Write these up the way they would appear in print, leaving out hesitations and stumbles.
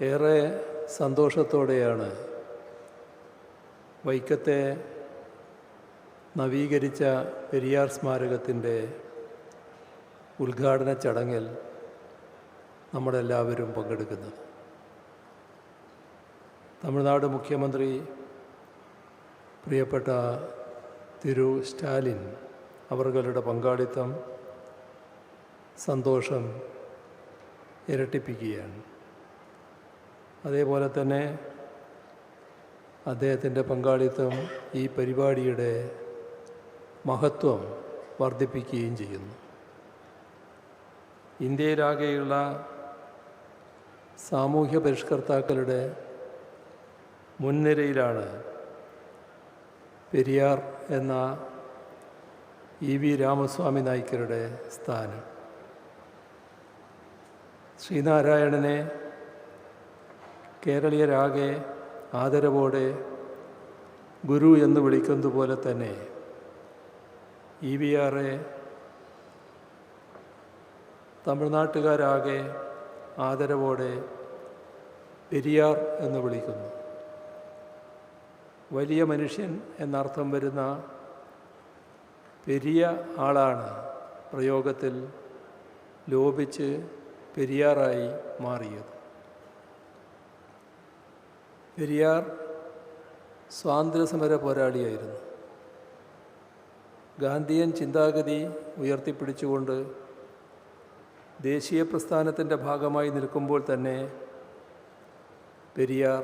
ഏറെ സന്തോഷത്തോടെയാണ് വൈക്കത്തെ നവീകരിച്ച പെരിയാർ സ്മാരകത്തിൻ്റെ ഉദ്ഘാടന ചടങ്ങിൽ നമ്മളെല്ലാവരും പങ്കെടുക്കുന്നത്. തമിഴ്നാട് മുഖ്യമന്ത്രി പ്രിയപ്പെട്ട തിരു സ്റ്റാലിൻ അവരുടെ പങ്കാളിത്തം സന്തോഷം ഇരട്ടിപ്പിക്കുകയാണ്. അതേപോലെ തന്നെ അദ്ദേഹത്തിൻ്റെ പങ്കാളിത്തം ഈ പരിപാടിയുടെ മഹത്വം വർദ്ധിപ്പിക്കുകയും ചെയ്യുന്നു. ഇന്ത്യയിലാകെയുള്ള സാമൂഹ്യ പരിഷ്കർത്താക്കളുടെ മുൻനിരയിലാണ് പെരിയാർ എന്ന ഇ വി രാമസ്വാമി നായ്ക്കരുടെ സ്ഥാനം. ശ്രീനാരായണനെ കേരളീയരാകെ ആദരവോടെ ഗുരു എന്ന് വിളിക്കുന്നതുപോലെ തന്നെ ഇ വി ആറെ തമിഴ്നാട്ടുകാരാകെ ആദരവോടെ പെരിയാർ എന്ന് വിളിക്കുന്നു. വലിയ മനുഷ്യൻ എന്നർത്ഥം വരുന്ന പെരിയ ആളാണ് പ്രയോഗത്തിൽ ലോപിച്ച് പെരിയാറായി മാറിയത്. പെരിയാർ സ്വാതന്ത്ര്യസമര പോരാളിയായിരുന്നു. ഗാന്ധിയൻ ചിന്താഗതി ഉയർത്തിപ്പിടിച്ചുകൊണ്ട് ദേശീയ പ്രസ്ഥാനത്തിൻ്റെ ഭാഗമായി നിൽക്കുമ്പോൾ തന്നെ പെരിയാർ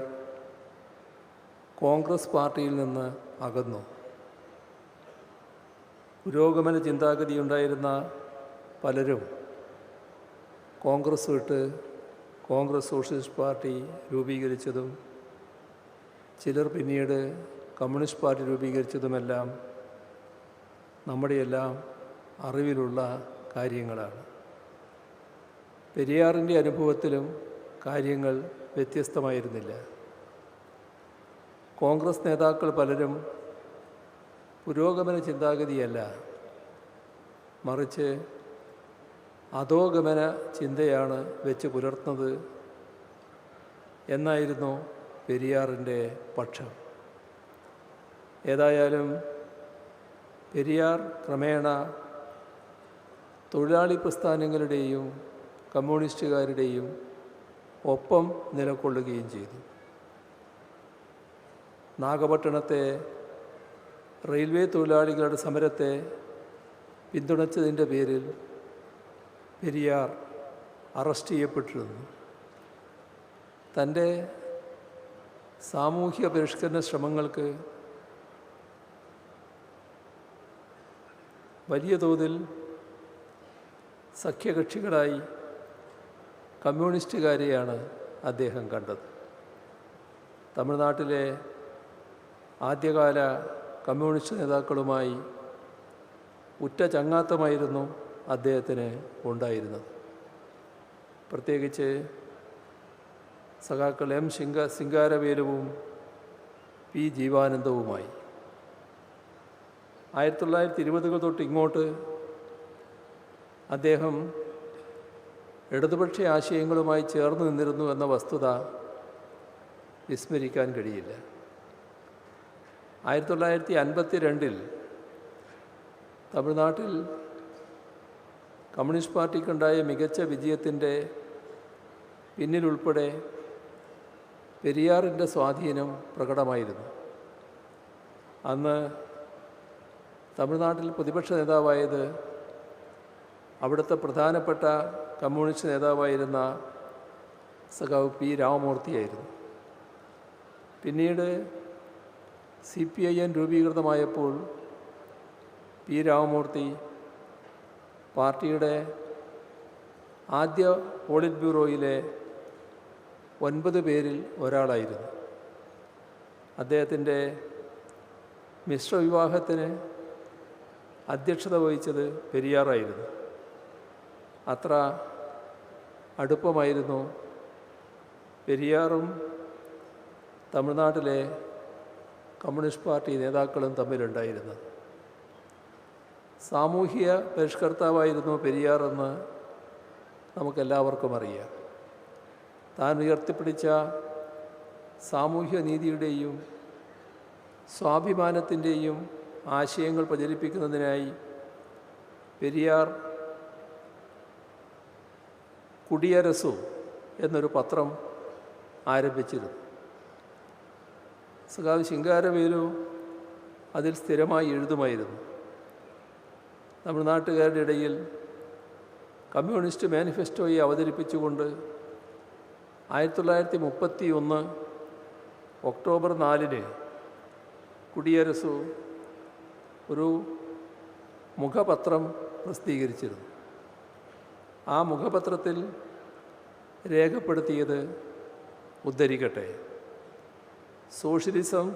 കോൺഗ്രസ് പാർട്ടിയിൽ നിന്ന് അകന്നു. പുരോഗമന ചിന്താഗതി ഉണ്ടായിരുന്ന പലരും കോൺഗ്രസ് വിട്ട് കോൺഗ്രസ് സോഷ്യലിസ്റ്റ് പാർട്ടി രൂപീകരിച്ചതും ചിലർ പിന്നീട് കമ്മ്യൂണിസ്റ്റ് പാർട്ടി രൂപീകരിച്ചതുമെല്ലാം നമ്മുടെയെല്ലാം അറിവിലുള്ള കാര്യങ്ങളാണ്. പെരിയാറിൻ്റെ അനുഭവത്തിലും കാര്യങ്ങൾ വ്യത്യസ്തമായിരുന്നില്ല. കോൺഗ്രസ് നേതാക്കൾ പലരും പുരോഗമന ചിന്താഗതിയല്ല, മറിച്ച് അധോഗമന ചിന്തയാണ് വെച്ച് പുലർത്തുന്നത് എന്നായിരുന്നു പെരിയാറിൻ്റെ പക്ഷം. ഏതായാലും പെരിയാർ ക്രമേണ തൊഴിലാളി പ്രസ്ഥാനങ്ങളുടെയും കമ്മ്യൂണിസ്റ്റുകാരുടെയും ഒപ്പം നിലകൊള്ളുകയും ചെയ്തു. നാഗപട്ടണത്തെ റെയിൽവേ തൊഴിലാളികളുടെ സമരത്തെ പിന്തുണച്ചതിൻ്റെ പേരിൽ പെരിയാർ അറസ്റ്റ് ചെയ്യപ്പെട്ടിരുന്നു. തൻ്റെ സാമൂഹ്യ പരിഷ്കരണ ശ്രമങ്ങൾക്ക് വലിയ തോതിൽ സഖ്യകക്ഷികളായി കമ്മ്യൂണിസ്റ്റുകാരെയാണ് അദ്ദേഹം കണ്ടത്. തമിഴ്നാട്ടിലെ ആദ്യകാല കമ്മ്യൂണിസ്റ്റ് നേതാക്കളുമായി ഉറ്റ ചങ്ങാത്തമായിരുന്നു അദ്ദേഹത്തിന് ഉണ്ടായിരുന്നത്. പ്രത്യേകിച്ച് സഖാക്കൾ എം സിംഗാരവേലുവും പി ജീവാനന്ദവുമായി. 1920 തൊട്ട് ഇങ്ങോട്ട് അദ്ദേഹം ഇടതുപക്ഷ ആശയങ്ങളുമായി ചേർന്ന് നിന്നിരുന്നു എന്ന വസ്തുത വിസ്മരിക്കാൻ കഴിയില്ല. 1952 തമിഴ്നാട്ടിൽ കമ്മ്യൂണിസ്റ്റ് പാർട്ടിക്കുണ്ടായ മികച്ച വിജയത്തിൻ്റെ പിന്നിലുൾപ്പെടെ പെരിയാറിൻ്റെ സ്വാധീനം പ്രകടമായിരുന്നു. അന്ന് തമിഴ്നാട്ടിൽ പ്രതിപക്ഷ നേതാവായത് അവിടുത്തെ പ്രധാനപ്പെട്ട കമ്മ്യൂണിസ്റ്റ് നേതാവായിരുന്ന സഖാവ് പി രാമമൂർത്തിയായിരുന്നു. പിന്നീട് CPIM രൂപീകൃതമായപ്പോൾ പി രാമമൂർത്തി പാർട്ടിയുടെ ആദ്യ പോളിറ്റ് ബ്യൂറോയിലെ 9 പേരിൽ ഒരാളായിരുന്നു. അദ്ദേഹത്തിൻ്റെ മിശ്രവിവാഹത്തിന് അധ്യക്ഷത വഹിച്ചത് പെരിയാറായിരുന്നു. അത്ര അടുപ്പമായിരുന്നു പെരിയാറും തമിഴ്നാട്ടിലെ കമ്മ്യൂണിസ്റ്റ് പാർട്ടി നേതാക്കളും തമ്മിലുണ്ടായിരുന്നത്. സാമൂഹിക പരിഷ്കർത്താവായിരുന്നു പെരിയാറെന്ന് നമുക്കെല്ലാവർക്കും അറിയാം. താൻ ഉയർത്തിപ്പിടിച്ച സാമൂഹ്യ നീതിയുടെയും സ്വാഭിമാനത്തിൻ്റെയും ആശയങ്ങൾ പ്രചരിപ്പിക്കുന്നതിനായി പെരിയാർ കുടിയരസു എന്നൊരു പത്രം ആരംഭിച്ചിരുന്നു. സഖാവ് ശിങ്കാരവേലു അതിൽ സ്ഥിരമായി എഴുതുമായിരുന്നു. തമിഴ്നാട്ടുകാരുടെ ഇടയിൽ കമ്മ്യൂണിസ്റ്റ് മാനിഫെസ്റ്റോയെ അവതരിപ്പിച്ചുകൊണ്ട് 1931 ഒക്ടോബർ 4 കുടിയരസു ഒരു മുഖപത്രം പ്രസിദ്ധീകരിച്ചിരുന്നു. ആ മുഖപത്രത്തിൽ രേഖപ്പെടുത്തിയത് ഉദ്ധരിക്കട്ടെ: സോഷ്യലിസം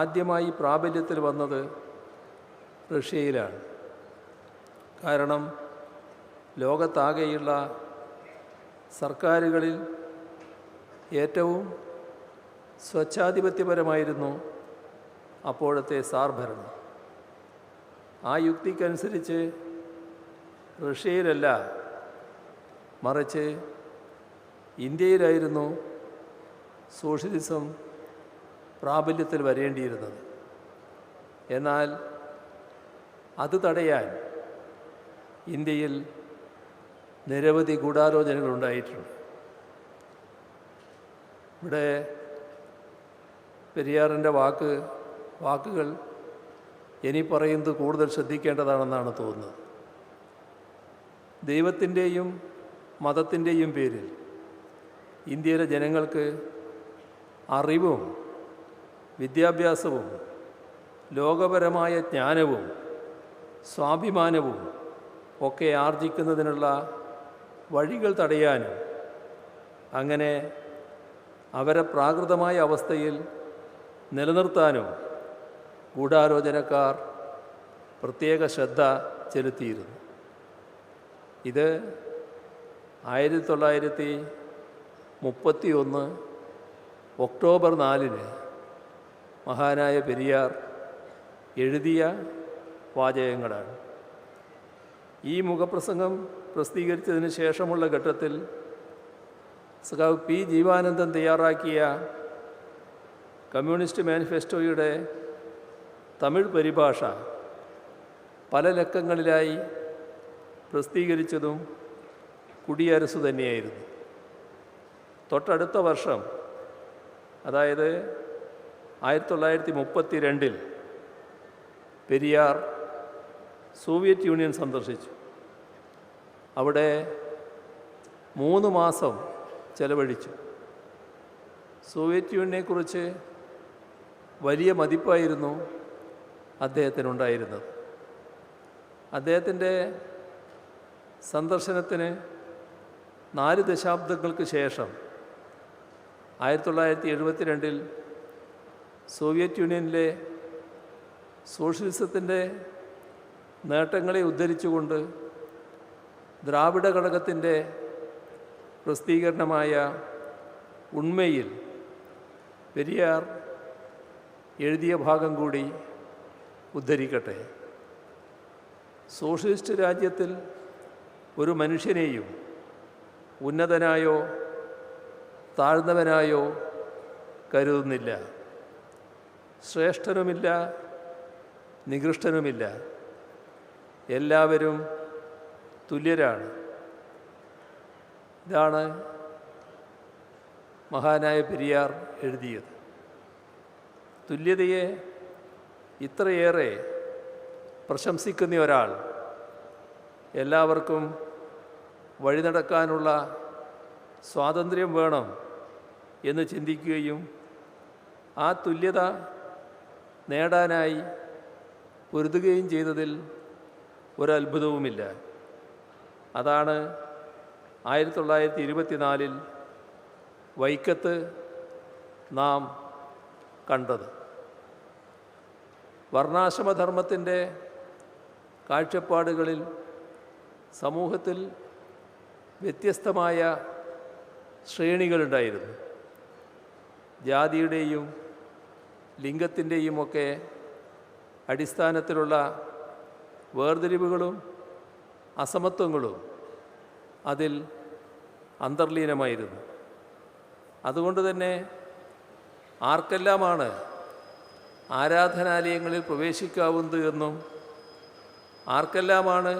ആദ്യമായി പ്രാബല്യത്തിൽ വന്നത് റഷ്യയിലാണ്. കാരണം ലോകത്താകെയുള്ള സർക്കാരുകളിൽ ഏറ്റവും സ്വച്ഛാധിപത്യപരമായിരുന്നു അപ്പോഴത്തെ സാർ ഭരണം. ആ യുക്തിക്കനുസരിച്ച് റഷ്യയിലല്ല, മറിച്ച് ഇന്ത്യയിലായിരുന്നു സോഷ്യലിസം പ്രാബല്യത്തിൽ വരേണ്ടിയിരുന്നത്. എന്നാൽ അത് തടയാൻ ഇന്ത്യയിൽ നിരവധി ഗൂഢാലോചനകളുണ്ടായിട്ടുണ്ട്. ഇവിടെ പെരിയാറിൻ്റെ വാക്കുകൾ ഇനി പറയുന്നത് കൂടുതൽ ശ്രദ്ധിക്കേണ്ടതാണെന്നാണ് തോന്നുന്നത്. ദൈവത്തിൻ്റെയും മതത്തിൻ്റെയും പേരിൽ ഇന്ത്യയിലെ ജനങ്ങൾക്ക് അറിവും വിദ്യാഭ്യാസവും ലോകപരമായ ജ്ഞാനവും സ്വാഭിമാനവും ഒക്കെ ആർജിക്കുന്നതിനുള്ള വഴികൾ തടയാനും അങ്ങനെ അവരെ പ്രാകൃതമായ അവസ്ഥയിൽ നിലനിർത്താനും ഗൂഢാലോചനക്കാർ പ്രത്യേക ശ്രദ്ധ ചെലുത്തിയിരുന്നു. ഇത് 1931 ഒക്ടോബർ 4 മഹാനായ പെരിയാർ എഴുതിയ വാചകങ്ങളാണ്. ഈ മുഖപ്രസംഗം പ്രസിദ്ധീകരിച്ചതിന് ശേഷമുള്ള ഘട്ടത്തിൽ സഖാവ് പി ജീവാനന്ദൻ തയ്യാറാക്കിയ കമ്മ്യൂണിസ്റ്റ് മാനിഫെസ്റ്റോയുടെ തമിഴ് പരിഭാഷ പല ലക്കങ്ങളിലായി പ്രസിദ്ധീകരിച്ചതും കുടിയരസു തന്നെയായിരുന്നു. തൊട്ടടുത്ത വർഷം, അതായത് 1932 പെരിയാർ സോവിയറ്റ് യൂണിയൻ സന്ദർശിച്ചു. അവിടെ 3 മാസം ചെലവഴിച്ചു. സോവിയറ്റ് യൂണിയനെക്കുറിച്ച് വലിയ മതിപ്പായിരുന്നു അദ്ദേഹത്തിനുണ്ടായിരുന്നത്. അദ്ദേഹത്തിൻ്റെ സന്ദർശനത്തിന് 4 ദശാബ്ദങ്ങൾക്ക് ശേഷം 1972 സോവിയറ്റ് യൂണിയനിലെ സോഷ്യലിസത്തിൻ്റെ നേട്ടങ്ങളെ ഉദ്ധരിച്ചുകൊണ്ട് ദ്രാവിഡ ഘടകത്തിൻ്റെ പ്രസിദ്ധീകരണമായ ഉണ്മയിൽ പെരിയാർ എഴുതിയ ഭാഗം കൂടി ഉദ്ധരിക്കട്ടെ. സോഷ്യലിസ്റ്റ് രാജ്യത്തിൽ ഒരു മനുഷ്യനെയും ഉന്നതനായോ താഴ്ന്നവനായോ കരുതുന്നില്ല. ശ്രേഷ്ഠനുമില്ല, നികൃഷ്ടനുമില്ല. എല്ലാവരും തുല്യരാണ്. ഇതാണ് മഹാനായ പെരിയാർ എഴുതിയത്. തുല്യതയെ ഇത്രയേറെ പ്രശംസിക്കുന്ന ഒരാൾ എല്ലാവർക്കും വഴി നടക്കാനുള്ള സ്വാതന്ത്ര്യം വേണം എന്ന് ചിന്തിക്കുകയും ആ തുല്യത നേടാനായി പൊരുതുകയും ചെയ്തതിൽ ഒരത്ഭുതവുമില്ല. അതാണ് 1924 വൈക്കത്ത് നാം കണ്ടത്. വർണ്ണാശ്രമധർമ്മത്തിൻ്റെ കാഴ്ചപ്പാടുകളിൽ സമൂഹത്തിൽ വ്യത്യസ്തമായ ശ്രേണികളുണ്ടായിരുന്നു. ജാതിയുടെയും ലിംഗത്തിൻ്റെയുമൊക്കെ അടിസ്ഥാനത്തിലുള്ള വേർതിരിവുകളും അസമത്വങ്ങളും അതിൽ അന്തർലീനമായിരുന്നു. അതുകൊണ്ട് തന്നെ ആർക്കെല്ലാമാണ് ആരാധനാലയങ്ങളിൽ പ്രവേശിക്കാവുന്നത് എന്നും ആർക്കെല്ലാമാണ്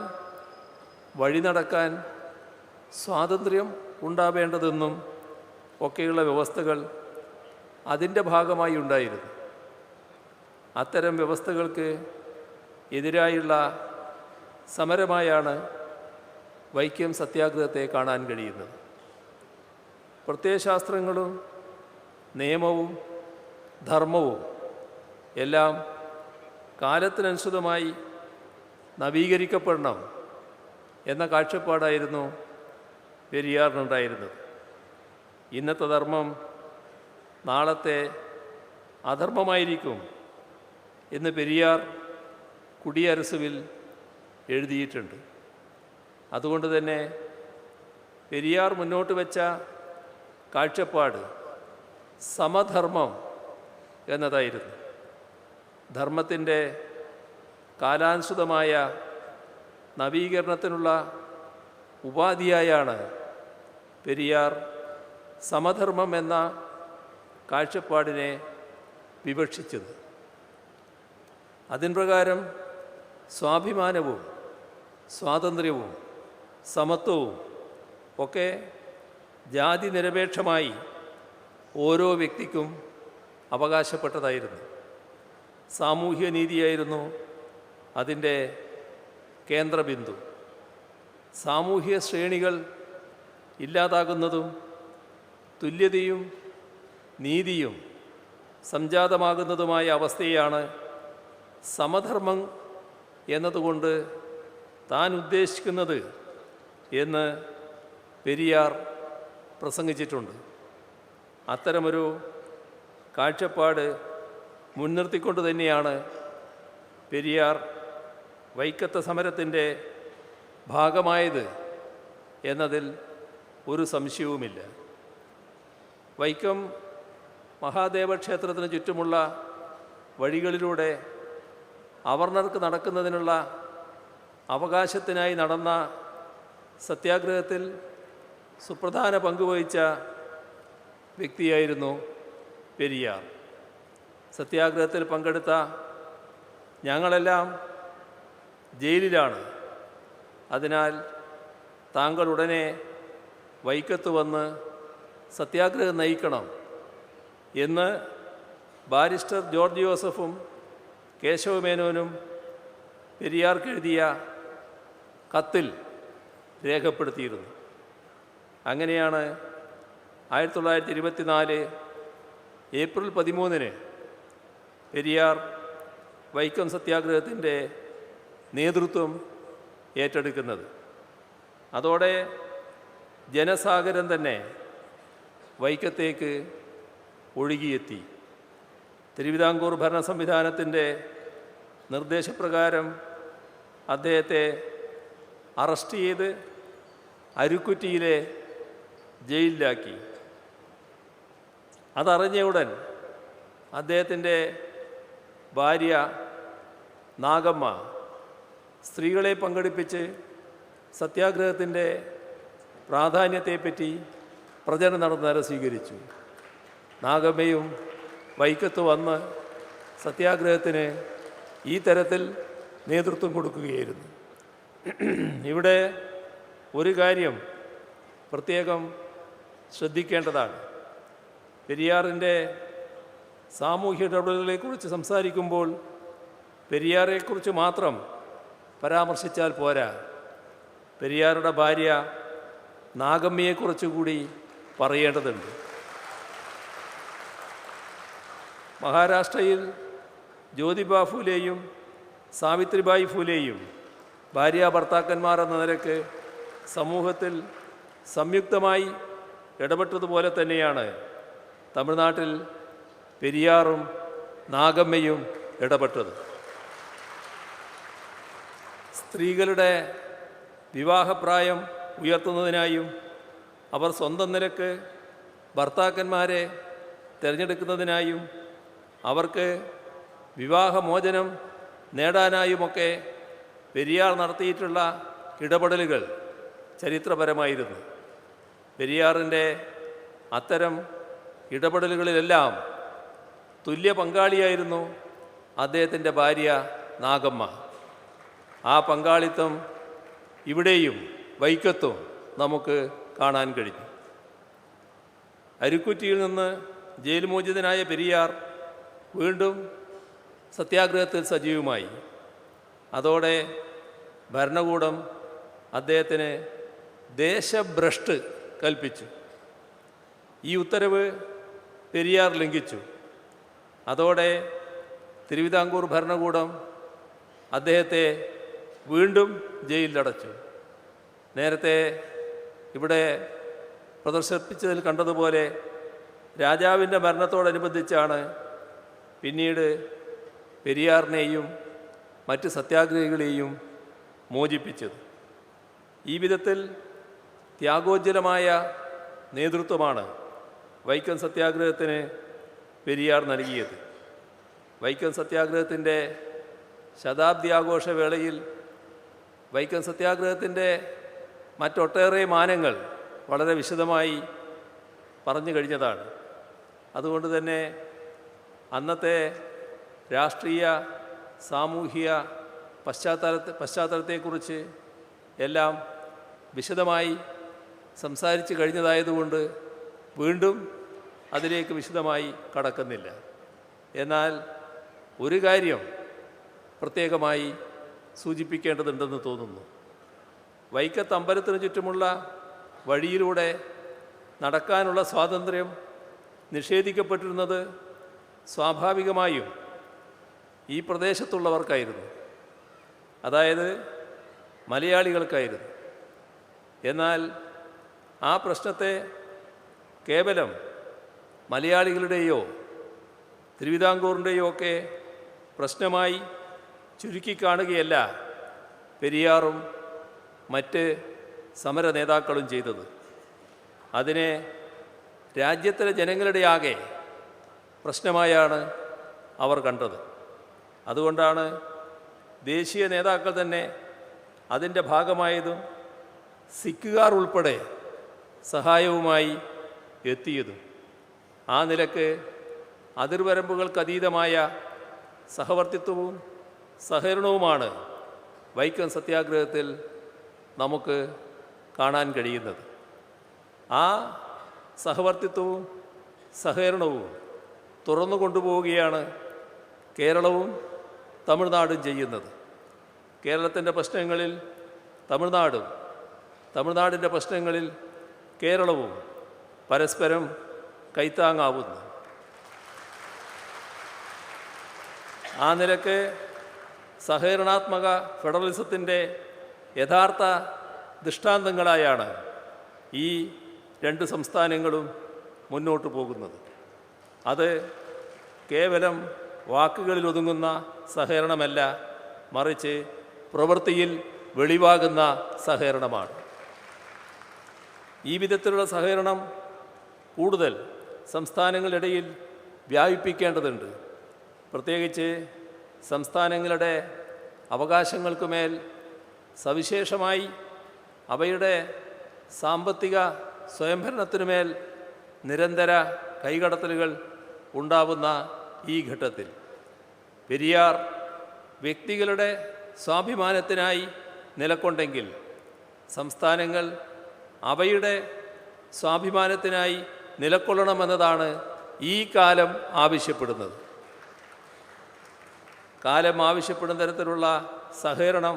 വഴി നടക്കാൻ സ്വാതന്ത്ര്യം ഉണ്ടാവേണ്ടതെന്നും ഒക്കെയുള്ള വ്യവസ്ഥകൾ അതിൻ്റെ ഭാഗമായി ഉണ്ടായിരുന്നു. അത്തരം വ്യവസ്ഥകൾക്ക് എതിരായുള്ള സമരമായാണ് വൈക്കം സത്യാഗ്രഹത്തെ കാണാൻ കഴിയുന്നത്. പ്രത്യയശാസ്ത്രങ്ങളും നിയമവും ധർമ്മവും എല്ലാം കാലത്തിനനുസൃതമായി നവീകരിക്കപ്പെടണം എന്ന കാഴ്ചപ്പാടായിരുന്നു പെരിയാറിനുണ്ടായിരുന്നത്. ഇന്നത്തെ ധർമ്മം നാളത്തെ അധർമ്മമായിരിക്കും എന്ന് പെരിയാർ കുടിയരസുവിൽ എഴുതിയിട്ടുണ്ട്. അതുകൊണ്ട് തന്നെ പെരിയാർ മുന്നോട്ട് വെച്ച കാഴ്ചപ്പാട് സമധർമ്മം എന്നതായിരുന്നു. ധർമ്മത്തിൻ്റെ കാലാനുസൃതമായ നവീകരണത്തിനുള്ള ഉപാധിയായാണ് പെരിയാർ സമധർമ്മം എന്ന കാഴ്ചപ്പാടിനെ വിവക്ഷിച്ചത്. അതിൻ പ്രകാരം സ്വാഭിമാനവും സ്വാതന്ത്ര്യവും സമത്വവും ഒക്കെ ജാതി നിരപേക്ഷമായി ഓരോ വ്യക്തിക്കും അവകാശപ്പെട്ടതായിരുന്നു. സാമൂഹ്യ നീതിയായിരുന്നു അതിൻ്റെ കേന്ദ്രബിന്ദു. സാമൂഹ്യ ശ്രേണികൾ ഇല്ലാതാകുന്നതും തുല്യതയും നീതിയും സംജാതമാകുന്നതുമായ അവസ്ഥയാണ് സമധർമ്മം എന്നതുകൊണ്ട് താൻ ഉദ്ദേശിക്കുന്നത് എന്ന് പെരിയാർ പ്രസംഗിച്ചിട്ടുണ്ട്. അത്തരമൊരു കാഴ്ചപ്പാട് മുൻനിർത്തിക്കൊണ്ട് തന്നെയാണ് പെരിയാർ വൈക്കത്തെ സമരത്തിൻ്റെ ഭാഗമായത് എന്നതിൽ ഒരു സംശയവുമില്ല. വൈക്കം മഹാദേവ ക്ഷേത്രത്തിന് ചുറ്റുമുള്ള വഴികളിലൂടെ അവർണർക്ക് നടക്കുന്നതിനുള്ള അവകാശത്തിനായി നടന്ന സത്യാഗ്രഹത്തിൽ സുപ്രധാന പങ്കുവഹിച്ച വ്യക്തിയായിരുന്നു പെരിയാർ. സത്യാഗ്രഹത്തിൽ പങ്കെടുത്ത ഞങ്ങളെല്ലാം ജയിലിലാണ്. അതിനാൽ താങ്കൾ ഉടനെ വൈക്കത്ത് വന്ന് സത്യാഗ്രഹം നയിക്കണം എന്ന് ബാരിസ്റ്റർ ജോർജ് ജോസഫും കേശവമേനോനും പെരിയാർക്ക് എഴുതിയ കത്തിൽ രേഖപ്പെടുത്തിയിരുന്നു. അങ്ങനെയാണ് 1924 ഏപ്രിൽ 13 പെരിയാർ വൈക്കം സത്യാഗ്രഹത്തിൻ്റെ നേതൃത്വം ഏറ്റെടുക്കുന്നത്. അതോടെ ജനസാഗരം തന്നെ വൈക്കത്തേക്ക് ഒഴുകിയെത്തി. തിരുവിതാംകൂർ ഭരണ സംവിധാനത്തിൻ്റെ നിർദ്ദേശപ്രകാരം അദ്ദേഹത്തെ അറസ്റ്റ് ചെയ്ത് അരുക്കുറ്റിയിലെ ജയിലിലാക്കി. അതറിഞ്ഞ ഉടൻ അദ്ദേഹത്തിൻ്റെ ഭാര്യ നാഗമ്മ സ്ത്രീകളെ പങ്കെടുപ്പിച്ച് സത്യാഗ്രഹത്തിൻ്റെ പ്രാധാന്യത്തെപ്പറ്റി പ്രചരണം നടത്തുന്നവരെ സ്വീകരിച്ചു. നാഗമ്മയും വൈക്കത്ത് വന്ന് സത്യാഗ്രഹത്തിന് ഈ തരത്തിൽ നേതൃത്വം കൊടുക്കുകയായിരുന്നു. ഇവിടെ ഒരു കാര്യം പ്രത്യേകം ശ്രദ്ധിക്കേണ്ടതാണ്. പെരിയാറിൻ്റെ സാമൂഹ്യ ഇടപെടലുകളെക്കുറിച്ച് സംസാരിക്കുമ്പോൾ പെരിയാറെക്കുറിച്ച് മാത്രം പരാമർശിച്ചാൽ പോരാ, പെരിയാറുടെ ഭാര്യ നാഗമ്മയെക്കുറിച്ച് കൂടി പറയേണ്ടതുണ്ട്. മഹാരാഷ്ട്രയിൽ ജ്യോതിബ ഫൂലെയും സാവിത്രിബായി ഫൂലെയും ഭാര്യ ഭർത്താക്കന്മാർ എന്ന നിലയ്ക്ക് സമൂഹത്തിൽ സംയുക്തമായി ഇടപെട്ടതുപോലെ തന്നെയാണ് തമിഴ്നാട്ടിൽ പെരിയാറും നാഗമ്മയും ഇടപെട്ടത്. സ്ത്രീകളുടെ വിവാഹപ്രായം ഉയർത്തുന്നതിനായും അവർ സ്വന്തം നിലക്ക് ഭർത്താക്കന്മാരെ തിരഞ്ഞെടുക്കുന്നതിനായും അവർക്ക് വിവാഹമോചനം നേടാനായുമൊക്കെ പെരിയാർ നടത്തിയിട്ടുള്ള ഇടപെടലുകൾ ചരിത്രപരമായിരുന്നു. പെരിയാറിൻ്റെ അത്തരം ഇടപെടലുകളിലെല്ലാം തുല്യ പങ്കാളിയായിരുന്നു അദ്ദേഹത്തിൻ്റെ ഭാര്യ നാഗമ്മ. ആ പങ്കാളിത്തം ഇവിടെയും വൈക്കത്തും നമുക്ക് കാണാൻ കഴിഞ്ഞു. അരുക്കുറ്റിയിൽ നിന്ന് ജയിൽ മോചിതനായ പെരിയാർ വീണ്ടും സത്യാഗ്രഹത്തിൽ സജീവമായി. അതോടെ ഭരണകൂടം അദ്ദേഹത്തിന് ദേശഭ്രഷ്ട് കൽപ്പിച്ചു. ഈ ഉത്തരവ് പെരിയാർ ലംഘിച്ചു. അതോടെ തിരുവിതാംകൂർ ഭരണകൂടം അദ്ദേഹത്തെ വീണ്ടും ജയിലിലടച്ചു. നേരത്തെ ഇവിടെ പ്രദർശിപ്പിച്ചതിൽ കണ്ടതുപോലെ രാജാവിൻ്റെ മരണത്തോടനുബന്ധിച്ചാണ് പിന്നീട് പെരിയാറിനെയും മറ്റ് സത്യാഗ്രഹികളെയും മോചിപ്പിച്ചത്. ഈ വിധത്തിൽ ത്യാഗോജ്വലമായ നേതൃത്വമാണ് വൈക്കം സത്യാഗ്രഹത്തിന് പെരിയാർ നൽകിയത്. വൈക്കം സത്യാഗ്രഹത്തിൻ്റെ ശതാബ്ദി ആഘോഷവേളയിൽ വൈക്കം സത്യാഗ്രഹത്തിൻ്റെ മറ്റൊട്ടേറെ മാനങ്ങൾ വളരെ വിശദമായി പറഞ്ഞു കഴിഞ്ഞതാണ്. അതുകൊണ്ട് തന്നെ അന്നത്തെ രാഷ്ട്രീയ സാമൂഹിക പശ്ചാത്തലത്തെക്കുറിച്ച് എല്ലാം വിശദമായി സംസാരിച്ച് കഴിഞ്ഞതായതുകൊണ്ട് വീണ്ടും അതിലേക്ക് വിശദമായി കടക്കുന്നില്ല. എന്നാൽ ഒരു കാര്യം പ്രത്യേകമായി സൂചിപ്പിക്കേണ്ടതുണ്ടെന്ന് തോന്നുന്നു. വൈക്കത്ത് അമ്പലത്തിന് ചുറ്റുമുള്ള വഴിയിലൂടെ നടക്കാനുള്ള സ്വാതന്ത്ര്യം നിഷേധിക്കപ്പെട്ടിരുന്നത് സ്വാഭാവികമായും ഈ പ്രദേശത്തുള്ളവർക്കായിരുന്നു, അതായത് മലയാളികൾക്കായിരുന്നു. എന്നാൽ ആ പ്രശ്നത്തെ കേവലം മലയാളികളുടെയോ തിരുവിതാംകൂറിൻ്റെയോ ഒക്കെ പ്രശ്നമായി ചുരുക്കിക്കാണുകയല്ല പെരിയാറും മറ്റ് സമര നേതാക്കളും ചെയ്തത്. അതിനെ രാജ്യത്തിലെ ജനങ്ങളുടെ ആകെ പ്രശ്നമായാണ് അവർ കണ്ടത്. അതുകൊണ്ടാണ് ദേശീയ നേതാക്കൾ തന്നെ അതിൻ്റെ ഭാഗമായതും സിഖുകാർ ഉൾപ്പെടെ സഹായവുമായി എത്തിയതും. ആ നിലക്ക് അതിർവരമ്പുകൾക്കതീതമായ സഹവർത്തിത്വവും സഹകരണവുമാണ് വൈക്കം സത്യാഗ്രഹത്തിൽ നമുക്ക് കാണാൻ കഴിയുന്നത്. ആ സഹവർത്തിത്വവും സഹകരണവും തുറന്നു കൊണ്ടുപോവുകയാണ് കേരളവും തമിഴ്നാടും ചെയ്യുന്നത്. കേരളത്തിൻ്റെ പ്രശ്നങ്ങളിൽ തമിഴ്നാടും തമിഴ്നാടിൻ്റെ പ്രശ്നങ്ങളിൽ കേരളവും പരസ്പരം കൈത്താങ്ങാവുന്നു. ആ നിലക്ക് സഹകരണാത്മക ഫെഡറലിസത്തിൻ്റെ യഥാർത്ഥ ദൃഷ്ടാന്തങ്ങളായാണ് ഈ രണ്ട് സംസ്ഥാനങ്ങളും മുന്നോട്ട് പോകുന്നത്. അത് കേവലം വാക്കുകളിൽ ഒതുങ്ങുന്ന സഹകരണമല്ല, മറിച്ച് പ്രവൃത്തിയിൽ വെളിവാകുന്ന സഹകരണമാണ്. ഈ വിധത്തിലുള്ള സഹകരണം കൂടുതൽ സംസ്ഥാനങ്ങളിടയിൽ വ്യാപിപ്പിക്കേണ്ടതുണ്ട്. പ്രത്യേകിച്ച് സംസ്ഥാനങ്ങളുടെ അവകാശങ്ങൾക്കുമേൽ, സവിശേഷമായി അവയുടെ സാമ്പത്തിക സ്വയംഭരണത്തിനുമേൽ നിരന്തര കൈകടത്തലുകൾ ഉണ്ടാവുന്ന ഈ ഘട്ടത്തിൽ പെരിയാർ വ്യക്തികളുടെ സ്വാഭിമാനത്തിനായി നിലകൊണ്ടെങ്കിൽ സംസ്ഥാനങ്ങൾ അവയുടെ സ്വാഭിമാനത്തിനായി നിലകൊള്ളണമെന്നതാണ് ഈ കാലം ആവശ്യപ്പെടുന്നത്. കാലം ആവശ്യപ്പെടുന്ന തരത്തിലുള്ള സഹകരണം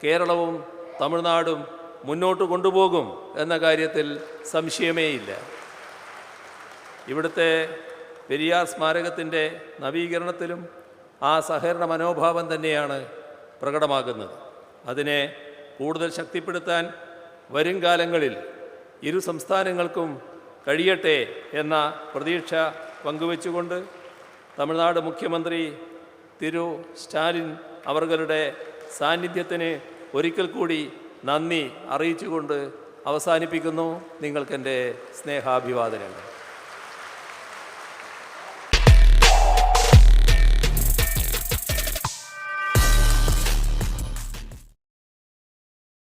കേരളവും തമിഴ്നാടും മുന്നോട്ട് കൊണ്ടുപോകും എന്ന കാര്യത്തിൽ സംശയമേയില്ല. ഇവിടുത്തെ പെരിയാർ സ്മാരകത്തിൻ്റെ നവീകരണത്തിലും ആ സഹകരണ മനോഭാവം തന്നെയാണ് പ്രകടമാകുന്നത്. അതിനെ കൂടുതൽ ശക്തിപ്പെടുത്താൻ വരും കാലങ്ങളിൽ ഇരു സംസ്ഥാനങ്ങൾക്കും കഴിയട്ടെ എന്ന പ്രതീക്ഷ പങ്കുവച്ചുകൊണ്ട് തമിഴ്നാട് മുഖ്യമന്ത്രി തിരു സ്റ്റാലിൻ അവരുടെ സാന്നിധ്യത്തിന് ഒരിക്കൽ കൂടി നന്ദി അറിയിച്ചുകൊണ്ട് അവസാനിപ്പിക്കുന്നു. നിങ്ങൾക്കെൻ്റെ സ്നേഹാഭിവാദനങ്ങൾ.